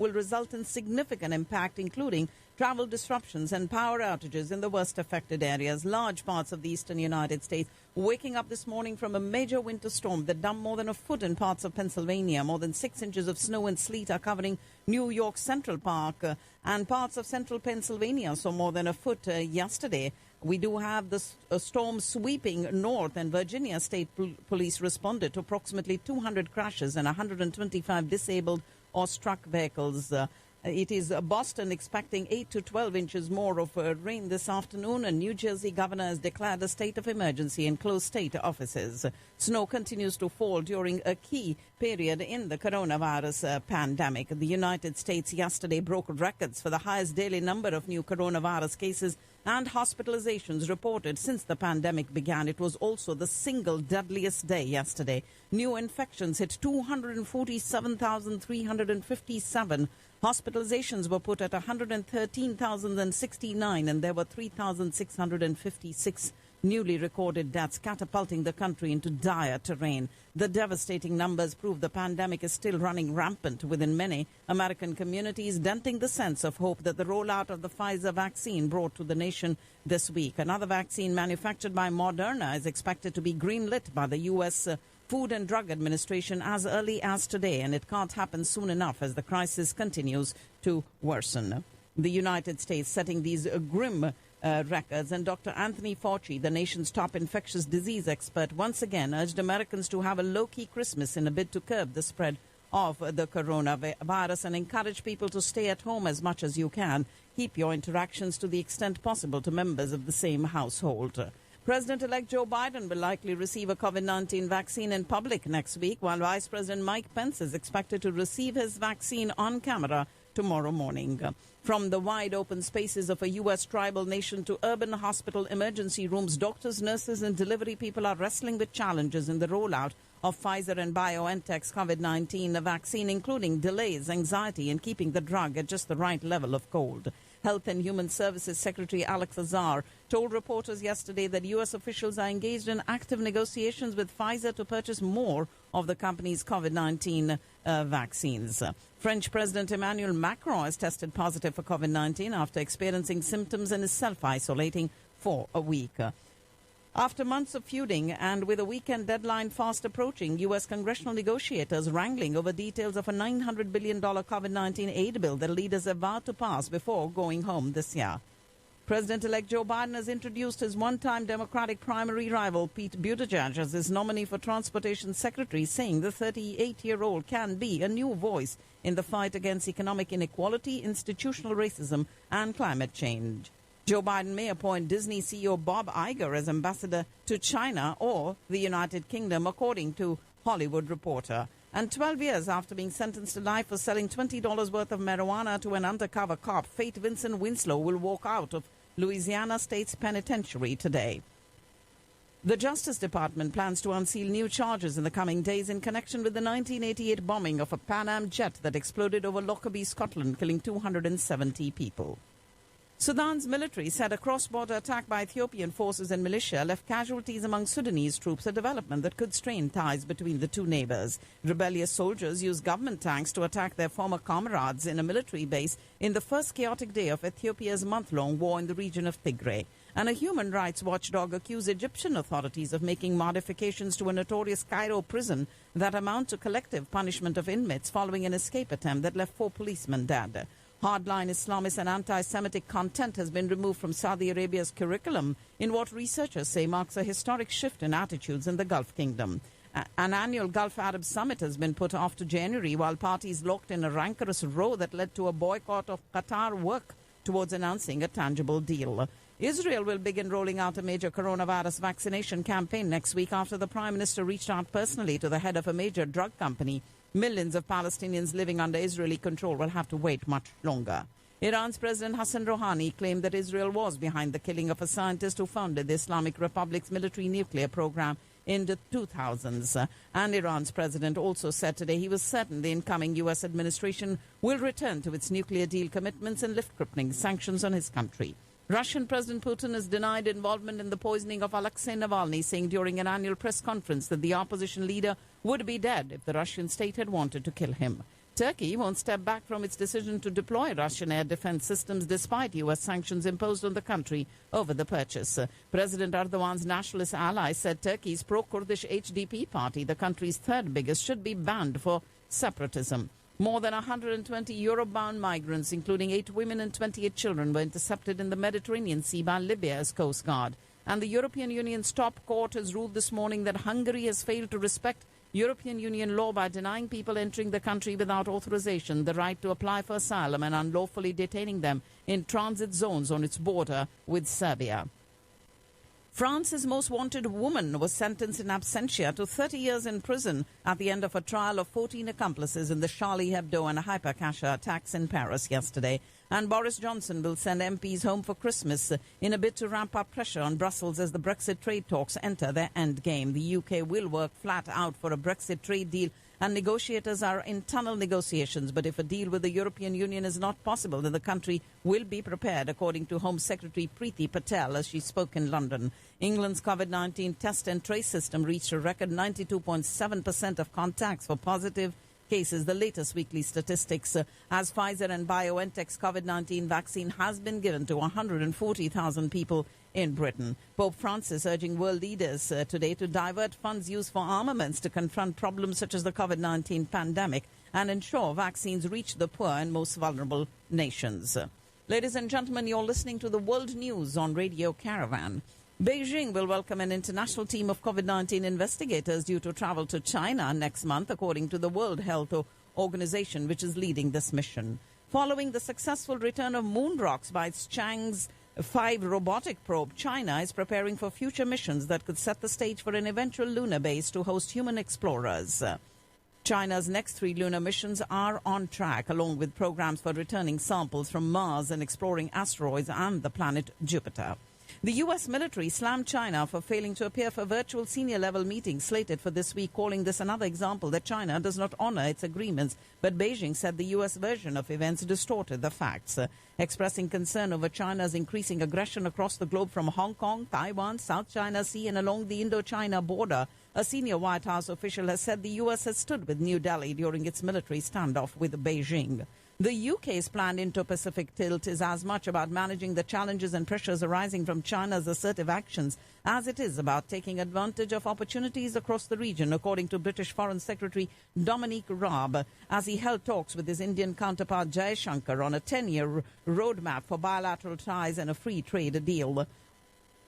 will result in significant impact, including travel disruptions and power outages in the worst affected areas. Large parts of the eastern United States waking up this morning from a major winter storm that dumped more than a foot in parts of Pennsylvania. More than 6 inches of snow and sleet are covering New York's Central Park and parts of central Pennsylvania, so more than a foot yesterday. We do have the storm sweeping north, and Virginia State Police responded to approximately 200 crashes and 125 disabled or struck vehicles. It is Boston expecting 8 to 12 inches more of rain this afternoon, and New Jersey governor has declared a state of emergency and closed state offices. Snow continues to fall during a key period in the coronavirus pandemic. The United States yesterday broke records for the highest daily number of new coronavirus cases and hospitalizations reported since the pandemic began. It was also the single deadliest day yesterday. New infections hit 247,357. Hospitalizations were put at 113,069, and there were 3,656 newly recorded deaths, catapulting the country into dire terrain. The devastating numbers prove the pandemic is still running rampant within many American communities, denting the sense of hope that the rollout of the Pfizer vaccine brought to the nation this week. Another vaccine manufactured by Moderna is expected to be greenlit by the U.S. Food and Drug Administration as early as today, and it can't happen soon enough as the crisis continues to worsen. The United States setting these grim records, and Dr. Anthony Fauci, the nation's top infectious disease expert, once again urged Americans to have a low-key Christmas in a bid to curb the spread of the coronavirus and encourage people to stay at home as much as you can. Keep your interactions to the extent possible to members of the same household. President-elect Joe Biden will likely receive a COVID-19 vaccine in public next week, while Vice President Mike Pence is expected to receive his vaccine on camera tomorrow morning. From the wide open spaces of a U.S. tribal nation to urban hospital emergency rooms, doctors, nurses and delivery people are wrestling with challenges in the rollout of Pfizer and BioNTech's COVID-19 vaccine, including delays, anxiety, and keeping the drug at just the right level of cold. Health and Human Services Secretary Alex Azar told reporters yesterday that U.S. officials are engaged in active negotiations with Pfizer to purchase more of the company's COVID-19 vaccines. French President Emmanuel Macron has tested positive for COVID-19 after experiencing symptoms and is self-isolating for a week. After months of feuding and with a weekend deadline fast approaching, U.S. congressional negotiators wrangling over details of a $900 billion COVID-19 aid bill that leaders have vowed to pass before going home this year. President-elect Joe Biden has introduced his one-time Democratic primary rival Pete Buttigieg as his nominee for Transportation Secretary, saying the 38-year-old can be a new voice in the fight against economic inequality, institutional racism, and climate change. Joe Biden may appoint Disney CEO Bob Iger as ambassador to China or the United Kingdom, according to Hollywood Reporter. And 12 years after being sentenced to life for selling $20 worth of marijuana to an undercover cop, Fate Vincent Winslow will walk out of Louisiana State's penitentiary today. The Justice Department plans to unseal new charges in the coming days in connection with the 1988 bombing of a Pan Am jet that exploded over Lockerbie, Scotland, killing 270 people. Sudan's military said a cross-border attack by Ethiopian forces and militia left casualties among Sudanese troops, a development that could strain ties between the two neighbors. Rebellious soldiers used government tanks to attack their former comrades in a military base in the first chaotic day of Ethiopia's month-long war in the region of Tigray. And a human rights watchdog accused Egyptian authorities of making modifications to a notorious Cairo prison that amount to collective punishment of inmates following an escape attempt that left 4 policemen dead. Hardline Islamist and anti-Semitic content has been removed from Saudi Arabia's curriculum in what researchers say marks a historic shift in attitudes in the Gulf Kingdom. An annual Gulf Arab Summit has been put off to January while parties locked in a rancorous row that led to a boycott of Qatar work towards announcing a tangible deal. Israel will begin rolling out a major coronavirus vaccination campaign next week after the Prime Minister reached out personally to the head of a major drug company. Millions of Palestinians living under Israeli control will have to wait much longer. Iran's President Hassan Rouhani claimed that Israel was behind the killing of a scientist who founded the Islamic Republic's military nuclear program in the 2000s. And Iran's president also said today he was certain the incoming U.S. administration will return to its nuclear deal commitments and lift crippling sanctions on his country. Russian President Putin has denied involvement in the poisoning of Alexei Navalny, saying during an annual press conference that the opposition leader would be dead if the Russian state had wanted to kill him. Turkey won't step back from its decision to deploy Russian air defense systems despite U.S. sanctions imposed on the country over the purchase. President Erdogan's nationalist ally said Turkey's pro-Kurdish HDP party, the country's third biggest, should be banned for separatism. More than 120 Europe-bound migrants, including 8 women and 28 children, were intercepted in the Mediterranean Sea by Libya's Coast Guard. And the European Union's top court has ruled this morning that Hungary has failed to respect European Union law by denying people entering the country without authorization the right to apply for asylum and unlawfully detaining them in transit zones on its border with Serbia. France's most wanted woman was sentenced in absentia to 30 years in prison at the end of a trial of 14 accomplices in the Charlie Hebdo and Hypercacher attacks in Paris yesterday. And Boris Johnson will send MPs home for Christmas in a bid to ramp up pressure on Brussels as the Brexit trade talks enter their end game. The UK will work flat out for a Brexit trade deal, and negotiators are in tunnel negotiations. But if a deal with the European Union is not possible, then the country will be prepared, according to Home Secretary Priti Patel as she spoke in London. England's COVID-19 test and trace system reached a record 92.7% of contacts for positive cases, the latest weekly statistics, as Pfizer and BioNTech's COVID-19 vaccine has been given to 140,000 people in Britain. Pope Francis urging world leaders today to divert funds used for armaments to confront problems such as the COVID-19 pandemic and ensure vaccines reach the poor and most vulnerable nations. Ladies and gentlemen, you're listening to the World News on Radio Caravan. Beijing will welcome an international team of COVID-19 investigators due to travel to China next month, according to the World Health Organization, which is leading this mission. Following the successful return of moon rocks by its Chang'e 5 robotic probe, China is preparing for future missions that could set the stage for an eventual lunar base to host human explorers. China's next 3 lunar missions are on track, along with programs for returning samples from Mars and exploring asteroids and the planet Jupiter. The U.S. military slammed China for failing to appear for virtual senior-level meetings slated for this week, calling this another example that China does not honor its agreements. But Beijing said the U.S. version of events distorted the facts, expressing concern over China's increasing aggression across the globe from Hong Kong, Taiwan, South China Sea and along the Indo-China border. A senior White House official has said the U.S. has stood with New Delhi during its military standoff with Beijing. The UK's planned Indo-Pacific tilt is as much about managing the challenges and pressures arising from China's assertive actions as it is about taking advantage of opportunities across the region, according to British Foreign Secretary Dominic Raab, as he held talks with his Indian counterpart Jai Shankar on a 10-year roadmap for bilateral ties and a free trade deal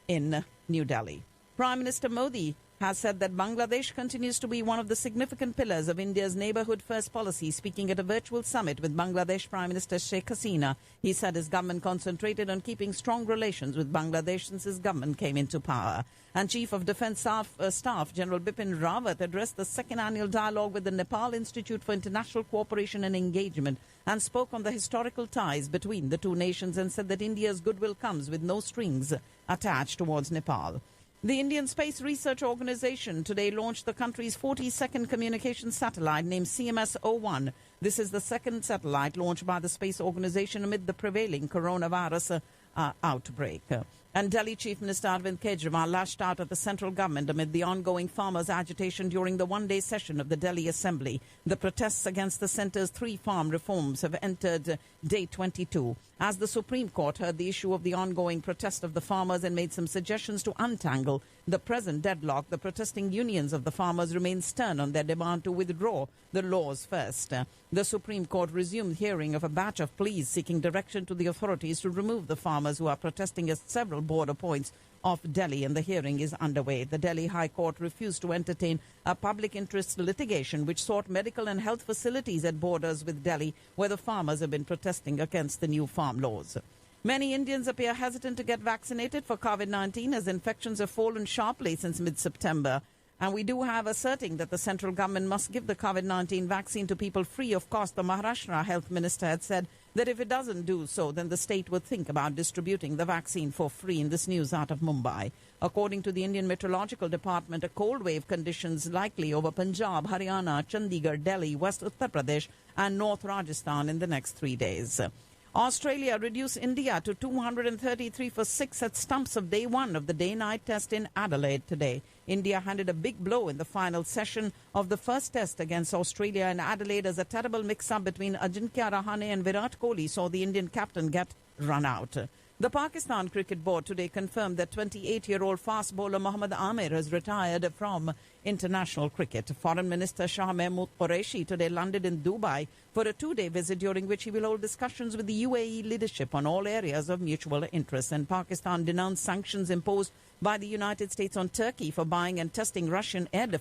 in New Delhi. Prime Minister Modi has said that Bangladesh continues to be one of the significant pillars of India's neighbourhood first policy. Speaking at a virtual summit with Bangladesh Prime Minister Sheikh Hasina, he said his government concentrated on keeping strong relations with Bangladesh since his government came into power. And Chief of Defence Staff General Bipin Rawat addressed the second annual dialogue with the Nepal Institute for International Cooperation and Engagement and spoke on the historical ties between the two nations and said that India's goodwill comes with no strings attached towards Nepal. The Indian Space Research Organisation today launched the country's 42nd communications satellite named CMS-01. This is the second satellite launched by the space organisation amid the prevailing coronavirus outbreak. And Delhi Chief Minister Arvind Kejriwal lashed out at the central government amid the ongoing farmers' agitation during the one-day session of the Delhi Assembly. The protests against the centre's 3 farm reforms have entered day 22. As the Supreme Court heard the issue of the ongoing protest of the farmers and made some suggestions to untangle the present deadlock, the protesting unions of the farmers remain stern on their demand to withdraw the laws first. The Supreme Court resumed hearing of a batch of pleas seeking direction to the authorities to remove the farmers who are protesting at several border points of Delhi, and the hearing is underway. The Delhi High Court refused to entertain a public interest litigation which sought medical and health facilities at borders with Delhi, where the farmers have been protesting against the new farm laws. Many Indians appear hesitant to get vaccinated for COVID-19 as infections have fallen sharply since mid-September. And we do have asserting that the central government must give the COVID-19 vaccine to people free of cost. The Maharashtra health minister had said that if it doesn't do so, then the state would think about distributing the vaccine for free. In this news out of Mumbai, according to the Indian Meteorological Department, a cold wave conditions likely over Punjab, Haryana, Chandigarh, Delhi, West Uttar Pradesh and North Rajasthan in the next 3 days. Australia reduced India to 233 for 6 at stumps of day 1 of the day-night test in Adelaide today. India handed a big blow in the final session of the first test against Australia in Adelaide as a terrible mix-up between Ajinkya Rahane and Virat Kohli saw the Indian captain get run out. The Pakistan Cricket Board today confirmed that 28-year-old fast bowler Mohammad Amir has retired from international cricket. Foreign Minister Shah Mahmood Qureshi today landed in Dubai for a 2-day visit during which he will hold discussions with the UAE leadership on all areas of mutual interest. And Pakistan denounced sanctions imposed by the United States on Turkey for buying and testing Russian air defense